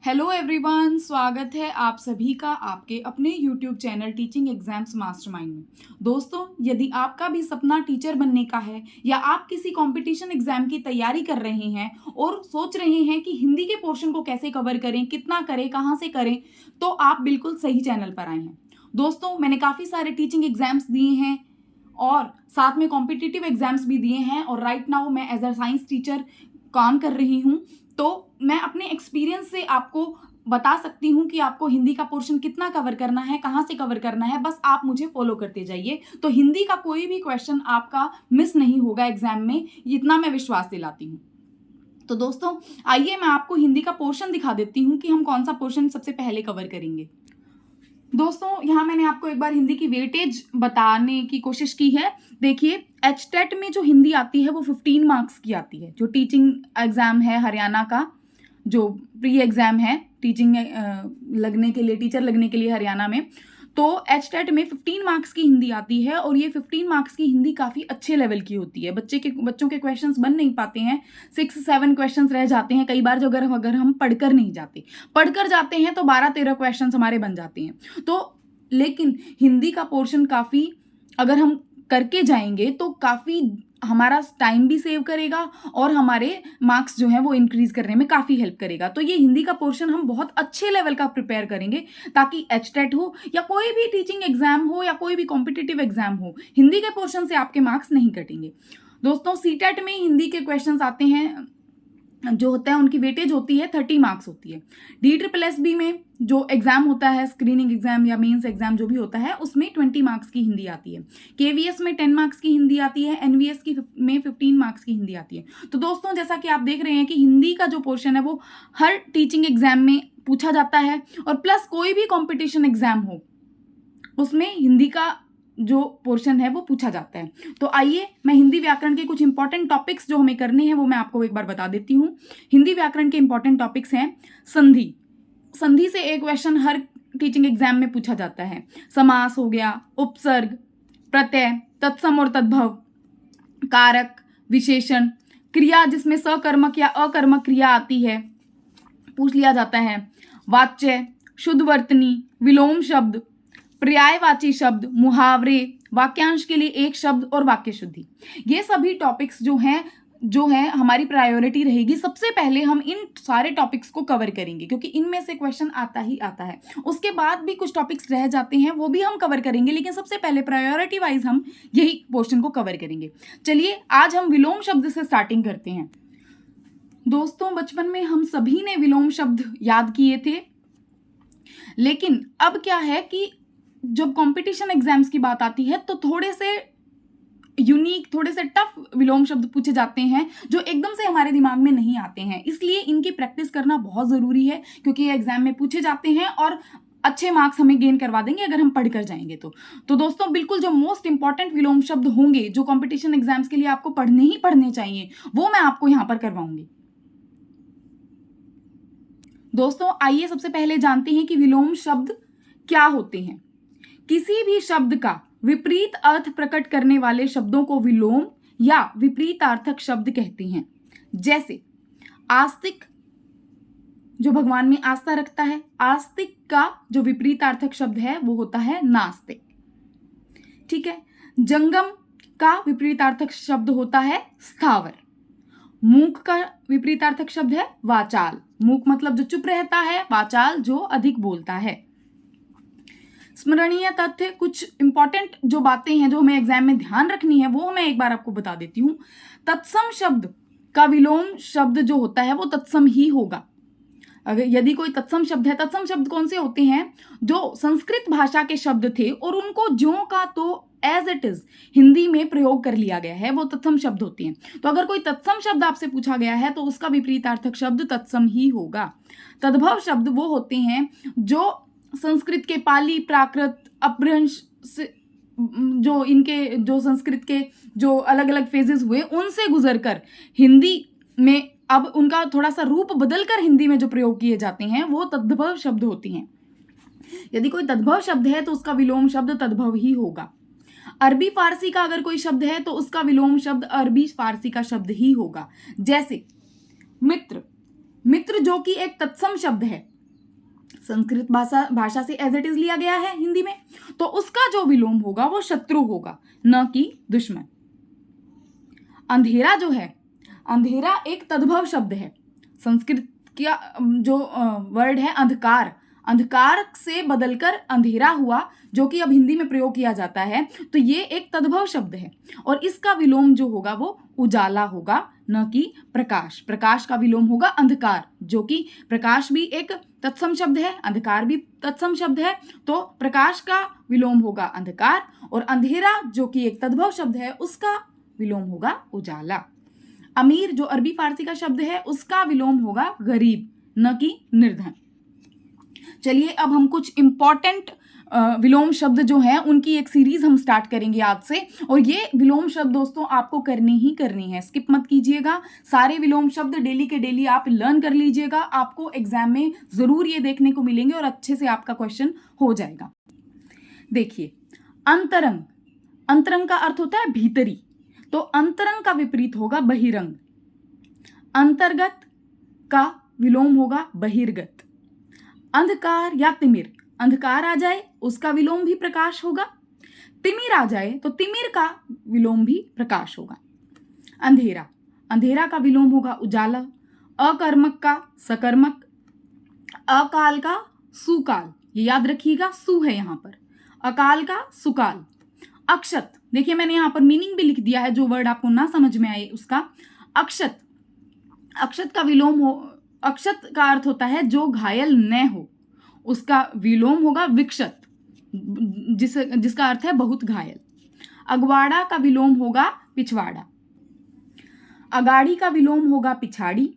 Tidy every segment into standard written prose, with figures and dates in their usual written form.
Hello everyone, स्वागत है आप सभी का आपके अपने YouTube channel teaching exams mastermind में। दोस्तों, यदि आपका भी सपना टीचर बनने का है या आप किसी कंपटीशन एग्जाम की तैयारी कर रहे हैं और सोच रहे हैं कि हिंदी के पोर्शन को कैसे कवर करें, कितना करें, कहाँ से करें, तो आप बिल्कुल सही चैनल पर आए हैं। दोस्तों, मैंने काफ़ी सारे टीचिंग एग्जाम्स दिए हैं और साथ में कॉम्पिटिटिव एग्जाम्स भी दिए हैं और राइट नाउ मैं एज अ साइंस टीचर काम कर रही हूँ। तो मैं अपने एक्सपीरियंस से आपको बता सकती हूँ कि आपको हिंदी का पोर्शन कितना कवर करना है, कहाँ से कवर करना है, बस आप मुझे फॉलो करते जाइए। तो हिंदी का कोई भी क्वेश्चन आपका मिस नहीं होगा एग्जाम में, इतना मैं विश्वास दिलाती हूँ। तो दोस्तों, आइए मैं आपको हिंदी का पोर्शन दिखा देती हूँ कि हम कौन सा पोर्शन सबसे पहले कवर करेंगे। दोस्तों, यहाँ मैंने आपको एक बार हिंदी की वेटेज बताने की कोशिश की है। देखिए, एचटेट में जो हिंदी आती है वो 15 मार्क्स की आती है। जो टीचिंग एग्जाम है हरियाणा का, जो प्री एग्जाम है टीचिंग लगने के लिए, टीचर लगने के लिए हरियाणा में, तो एचटेट में 15 मार्क्स की हिंदी आती है और ये 15 मार्क्स की हिंदी काफ़ी अच्छे लेवल की होती है। बच्चों के क्वेश्चंस बन नहीं पाते हैं, 6-7 क्वेश्चंस रह जाते हैं कई बार, जो अगर हम पढ़कर नहीं जाते, पढ़कर जाते हैं तो 12-13 क्वेश्चंस हमारे बन जाते हैं। तो लेकिन हिंदी का पोर्शन काफ़ी, अगर हम करके जाएंगे तो काफ़ी हमारा टाइम भी सेव करेगा और हमारे मार्क्स जो हैं वो इंक्रीज करने में काफ़ी हेल्प करेगा। तो ये हिंदी का पोर्शन हम बहुत अच्छे लेवल का प्रिपेयर करेंगे ताकि एचटेट हो या कोई भी टीचिंग एग्जाम हो या कोई भी कॉम्पिटिटिव एग्जाम हो, हिंदी के पोर्शन से आपके मार्क्स नहीं कटेंगे। दोस्तों, सीटेट में हिंदी के क्वेश्चंस आते हैं, जो होता है उनकी वेटेज होती है 30 मार्क्स होती है। DSSB में जो एग्जाम होता है, स्क्रीनिंग एग्जाम या मेंस एग्जाम जो भी होता है, उसमें 20 मार्क्स की हिंदी आती है। KVS में 10 मार्क्स की हिंदी आती है। NVS में 15 मार्क्स की हिंदी आती है। तो दोस्तों, जैसा कि आप देख रहे हैं कि हिंदी का जो पोर्शन है वो हर टीचिंग एग्जाम में पूछा जाता है और प्लस कोई भी कॉम्पिटिशन एग्जाम हो उसमें हिंदी का जो पोर्शन है वो पूछा जाता है। तो आइए मैं हिंदी व्याकरण के कुछ इंपॉर्टेंट टॉपिक्स जो हमें करने हैं वो मैं आपको एक बार बता देती हूँ। हिंदी व्याकरण के इंपॉर्टेंट टॉपिक्स हैं संधि। संधि से एक क्वेश्चन हर टीचिंग एग्जाम में पूछा जाता है। समास हो गया, उपसर्ग, प्रत्यय, तत्सम और तद्भव, कारक, विशेषण, क्रिया जिसमें सकर्मक या अकर्मक क्रिया आती है पूछ लिया जाता है, वाच्य, शुद्ध वर्तनी, विलोम शब्द, पर्यायवाची शब्द, मुहावरे, वाक्यांश के लिए एक शब्द और वाक्य शुद्धि। ये सभी टॉपिक्स जो है हमारी प्रायोरिटी रहेगी। सबसे पहले हम इन सारे टॉपिक्स को कवर करेंगे क्योंकि इनमें से क्वेश्चन आता ही आता है। उसके बाद भी कुछ टॉपिक्स रह जाते हैं, वो भी हम कवर करेंगे, लेकिन सबसे पहले प्रायोरिटी वाइज हम यही पोर्शन को कवर करेंगे। चलिए, आज हम विलोम शब्द से स्टार्टिंग करते हैं। दोस्तों, बचपन में हम सभी ने विलोम शब्द याद किए थे, लेकिन अब क्या है कि जब कंपटीशन एग्जाम्स की बात आती है तो थोड़े से यूनिक, थोड़े से टफ विलोम शब्द पूछे जाते हैं जो एकदम से हमारे दिमाग में नहीं आते हैं। इसलिए इनकी प्रैक्टिस करना बहुत ज़रूरी है क्योंकि ये एग्जाम में पूछे जाते हैं और अच्छे मार्क्स हमें गेन करवा देंगे अगर हम पढ़ कर जाएंगे तो दोस्तों, बिल्कुल जो मोस्ट इंपॉर्टेंट विलोम शब्द होंगे जो कंपटीशन एग्जाम्स के लिए आपको पढ़ने ही पढ़ने चाहिए, वो मैं आपको यहाँ पर करवाऊंगी। दोस्तों, आइए सबसे पहले जानते हैं कि विलोम शब्द क्या होते हैं। किसी भी शब्द का विपरीत अर्थ प्रकट करने वाले शब्दों को विलोम या विपरीतार्थक शब्द कहते हैं। जैसे आस्तिक, जो भगवान में आस्था रखता है, आस्तिक का जो विपरीतार्थक शब्द है वो होता है नास्तिक। ठीक है। जंगम का विपरीतार्थक शब्द होता है स्थावर। मूक का विपरीतार्थक शब्द है वाचाल। मूक मतलब जो चुप रहता है, वाचाल जो अधिक बोलता है। स्मरणीय तथ्य, कुछ इंपॉर्टेंट जो बातें हैं जो हमें एग्जाम में ध्यान रखनी है वो मैं एक बार आपको बता देती हूँ। तत्सम शब्द का विलोम शब्द जो होता है वो तत्सम ही होगा। अगर यदि कोई तत्सम शब्द है, तत्सम शब्द कौन से होते हैं? जो संस्कृत भाषा के शब्द थे और उनको ज्यों का तो एज इट इज हिंदी में प्रयोग कर लिया गया है, वो तत्सम शब्द होते हैं। तो अगर कोई तत्सम शब्द आपसे पूछा गया है तो उसका विपरीतार्थक शब्द तत्सम ही होगा। तद्भव शब्द वो होते हैं जो संस्कृत के पाली, प्राकृत, अपभ्रंश से जो संस्कृत के जो अलग अलग फेजेस हुए उनसे गुजरकर हिंदी में अब उनका थोड़ा सा रूप बदलकर हिंदी में जो प्रयोग किए जाते हैं वो तद्भव शब्द होती हैं। यदि कोई तद्भव शब्द है तो उसका विलोम शब्द तद्भव ही होगा। अरबी फारसी का अगर कोई शब्द है तो उसका विलोम शब्द अरबी फारसी का शब्द ही होगा। जैसे मित्र, मित्र जो कि एक तत्सम शब्द है, संस्कृत भाषा से एज इट इज लिया गया है हिंदी में, तो उसका जो विलोम होगा वो शत्रु होगा, न कि दुश्मन। अंधेरा जो है, अंधेरा एक तद्भव शब्द है। संस्कृत का जो वर्ड है अंधकार, अंधकार से बदलकर अंधेरा हुआ, जो कि अब हिंदी में प्रयोग किया जाता है, तो ये एक तद्भव शब्द है और इसका विलोम जो होगा वो उजाला होगा, न कि प्रकाश। प्रकाश का विलोम होगा अंधकार, जो कि प्रकाश भी एक तत्सम शब्द है, अंधकार भी तत्सम शब्द है, तो प्रकाश का विलोम होगा अंधकार, और अंधेरा जो कि एक तद्भव शब्द है उसका विलोम होगा उजाला। अमीर जो अरबी फारसी का शब्द है उसका विलोम होगा गरीब, न कि निर्धन। चलिए अब हम कुछ इंपॉर्टेंट विलोम शब्द जो हैं उनकी एक सीरीज हम स्टार्ट करेंगे आज से, और ये विलोम शब्द दोस्तों आपको करनी ही करनी है, स्किप मत कीजिएगा। सारे विलोम शब्द डेली के डेली आप लर्न कर लीजिएगा, आपको एग्जाम में जरूर ये देखने को मिलेंगे और अच्छे से आपका क्वेश्चन हो जाएगा। देखिए, अंतरंग, अंतरंग का अर्थ होता है भीतरी, तो अंतरंग का विपरीत होगा बहिरंग। अंतर्गत का विलोम होगा बहिर्गत। अंधकार या तिमिर, अंधकार आ जाए उसका विलोम भी प्रकाश होगा, तिमिर आ जाए तो तिमिर का विलोम भी प्रकाश होगा। अंधेरा, अंधेरा का विलोम होगा उजाला। अकर्मक का सकर्मक, अकाल का सुकाल, ये याद रखिएगा, सु है यहां पर, अकाल का सुकाल। अक्षत, देखिए मैंने यहां पर मीनिंग भी लिख दिया है, जो वर्ड आपको ना समझ में आए उसका। अक्षत, अक्षत का विलोम हो, अक्षत का अर्थ होता है जो घायल न हो, उसका विलोम होगा विक्षत, जिसका अर्थ है बहुत घायल। अगवाड़ा का विलोम होगा पिछवाड़ा। अगाड़ी का विलोम होगा पिछाड़ी।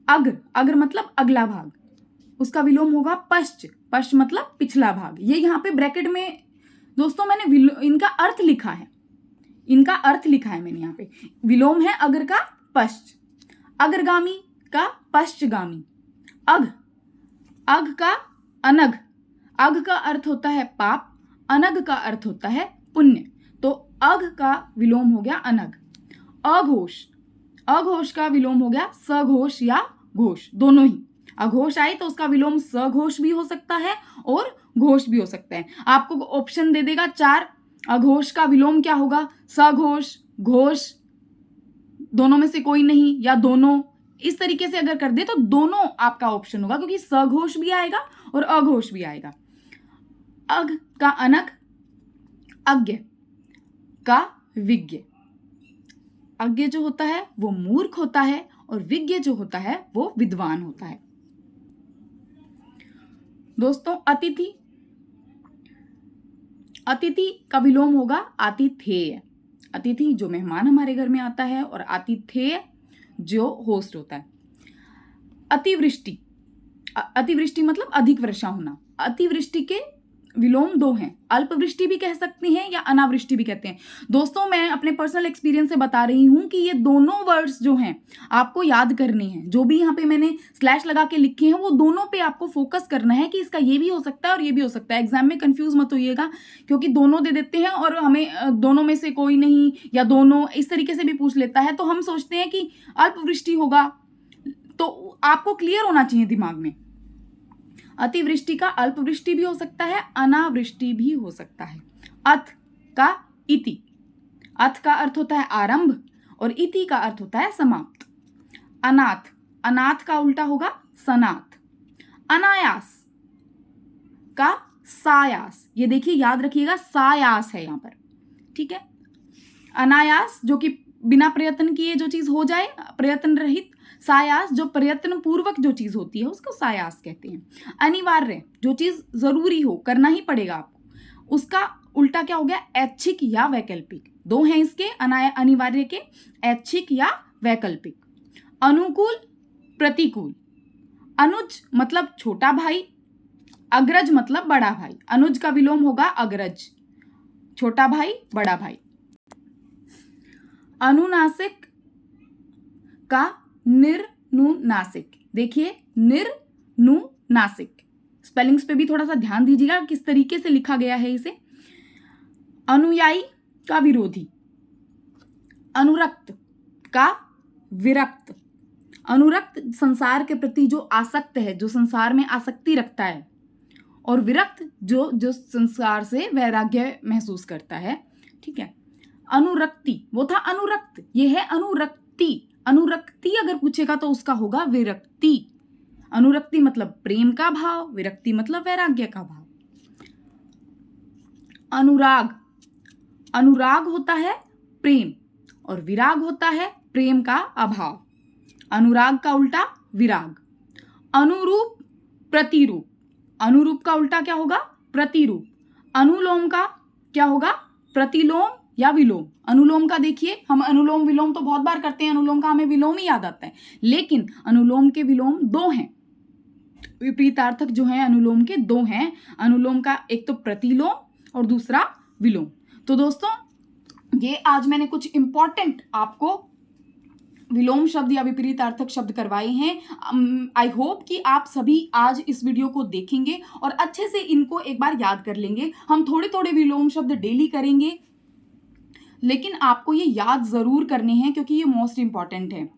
अग्र, अग्र मतलब अगला भाग, उसका विलोम होगा पश्च, पश्च मतलब पिछला भाग। ये यहाँ पे ब्रैकेट में दोस्तों मैंने इनका अर्थ लिखा है, इनका अर्थ लिखा है मैंने यहाँ पे। विलोम है अग्र का पश्च, अग्रगामी का पश्चगामी। अघ, अघ का अनघ, अघ का अर्थ होता है पाप, अनघ का अर्थ होता है पुण्य, तो अघ का विलोम हो गया अनघ। अघोष, अघोष का विलोम हो गया सघोष या घोष, दोनों ही। अघोष आए तो उसका विलोम सघोष भी हो सकता है और घोष भी हो सकता है। आपको ऑप्शन दे देगा 4, अघोष का विलोम क्या होगा, सघोष, घोष, दोनों में से कोई नहीं, या दोनों, इस तरीके से अगर कर दे तो दोनों आपका ऑप्शन होगा, क्योंकि सघोष भी आएगा और अघोष भी आएगा। अघ का अनघ, अज्ञ का विज्ञ। अज्ञ जो होता है वो मूर्ख होता है और विज्ञ जो होता है वो विद्वान होता है। दोस्तों अतिथि, अतिथि का विलोम होगा आतिथेय। अतिथि जो मेहमान हमारे घर में आता है, और आतिथेय जो होस्ट होता है। अतिवृष्टि, अतिवृष्टि मतलब अधिक वर्षा होना। अतिवृष्टि के विलोम 2 हैं, अल्पवृष्टि भी कह सकते हैं या अनावृष्टि भी कहते हैं। दोस्तों मैं अपने पर्सनल एक्सपीरियंस से बता रही हूं कि ये दोनों वर्ड्स जो हैं आपको याद करने हैं, जो भी यहाँ पे मैंने स्लैश लगा के लिखे हैं वो दोनों पे आपको फोकस करना है कि इसका ये भी हो सकता है और ये भी हो सकता है। एग्जाम में कंफ्यूज मत होइएगा, क्योंकि दोनों दे देते हैं और हमें दोनों में से कोई नहीं या दोनों इस तरीके से भी पूछ लेता है, तो हम सोचते हैं कि अल्पवृष्टि होगा, तो आपको क्लियर होना चाहिए दिमाग में। अतिवृष्टि का अल्पवृष्टि भी हो सकता है, अनावृष्टि भी हो सकता है। अथ का इति, अथ का अर्थ होता है आरंभ और इति का अर्थ होता है समाप्त। अनाथ, अनाथ का उल्टा होगा सनाथ। अनायास का सायास, ये देखिए याद रखिएगा सायास है यहां पर, ठीक है। अनायास जो कि बिना प्रयत्न किए जो चीज हो जाए, प्रयत्न रहित। सायास जो प्रयत्न पूर्वक जो चीज होती है उसको सायास कहते हैं। अनिवार्य जो चीज जरूरी हो, करना ही पड़ेगा आपको, उसका उल्टा क्या हो गया, ऐच्छिक या वैकल्पिक। 2 हैं इसके अनिवार्य के, ऐच्छिक या वैकल्पिक। अनुकूल प्रतिकूल। अनुज मतलब छोटा भाई, अग्रज मतलब बड़ा भाई। अनुज का विलोम होगा अग्रज, छोटा भाई बड़ा भाई। अनुनासिक का निर्नुनासिक, देखिए निर्नुनासिक, स्पेलिंग्स पे भी थोड़ा सा ध्यान दीजिएगा किस तरीके से लिखा गया है इसे। अनुयायी का विरोधी। अनुरक्त का विरक्त। अनुरक्त संसार के प्रति जो आसक्त है, जो संसार में आसक्ति रखता है, और विरक्त जो जो संसार से वैराग्य महसूस करता है। ठीक है। अनुरक्ति, वो था अनुरक्त, ये है अनुरक्ति। अनुरक्ति अगर पूछेगा तो उसका होगा विरक्ति। अनुरक्ति मतलब प्रेम का भाव, विरक्ति मतलब वैराग्य का भाव। अनुराग, अनुराग होता है प्रेम और विराग होता है प्रेम का अभाव। अनुराग का उल्टा विराग। अनुरूप, प्रतिरूप, अनुरूप का उल्टा क्या होगा? प्रतिरूप। अनुलोम का क्या होगा? प्रतिलोम या विलोम। अनुलोम का देखिए, हम अनुलोम विलोम तो बहुत बार करते हैं, अनुलोम का हमें विलोम ही याद आता है, लेकिन अनुलोम के विलोम दो हैं। विपरीतार्थक जो है अनुलोम के दो हैं। अनुलोम का एक तो प्रतिलोम और दूसरा विलोम। तो दोस्तों ये आज मैंने कुछ इंपॉर्टेंट आपको विलोम शब्द या विपरीतार्थक शब्द करवाए हैं। आई होप कि आप सभी आज इस वीडियो को देखेंगे और अच्छे से इनको एक बार याद कर लेंगे। हम थोड़े थोड़े विलोम शब्द डेली करेंगे, लेकिन आपको ये याद जरूर करने हैं क्योंकि ये मोस्ट इंपॉर्टेंट है।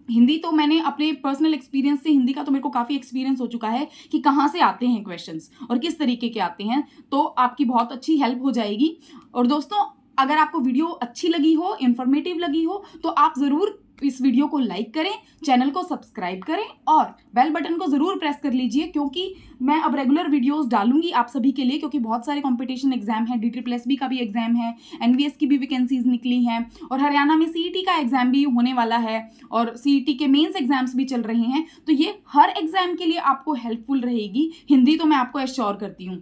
हिंदी तो मैंने अपने पर्सनल एक्सपीरियंस से, हिंदी का तो मेरे को काफ़ी एक्सपीरियंस हो चुका है कि कहाँ से आते हैं क्वेश्चंस और किस तरीके के आते हैं, तो आपकी बहुत अच्छी हेल्प हो जाएगी। और दोस्तों अगर आपको वीडियो अच्छी लगी हो, इंफॉर्मेटिव लगी हो, तो आप ज़रूर इस वीडियो को लाइक करें, चैनल को सब्सक्राइब करें और बेल बटन को ज़रूर प्रेस कर लीजिए, क्योंकि मैं अब रेगुलर वीडियोस डालूंगी आप सभी के लिए, क्योंकि बहुत सारे कंपटीशन एग्जाम हैं। DSSB का भी एग्जाम है, NVS की भी वैकेंसीज निकली हैं और हरियाणा में CET का एग्जाम भी होने वाला है और CET के मेंस एग्जाम्स भी चल रहे हैं। तो ये हर एग्जाम के लिए आपको हेल्पफुल रहेगी। हिंदी तो मैं आपको एश्योर करती हूँ।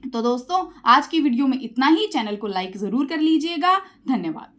तो दोस्तों आज की वीडियो में इतना ही। चैनल को लाइक ज़रूर कर लीजिएगा। धन्यवाद।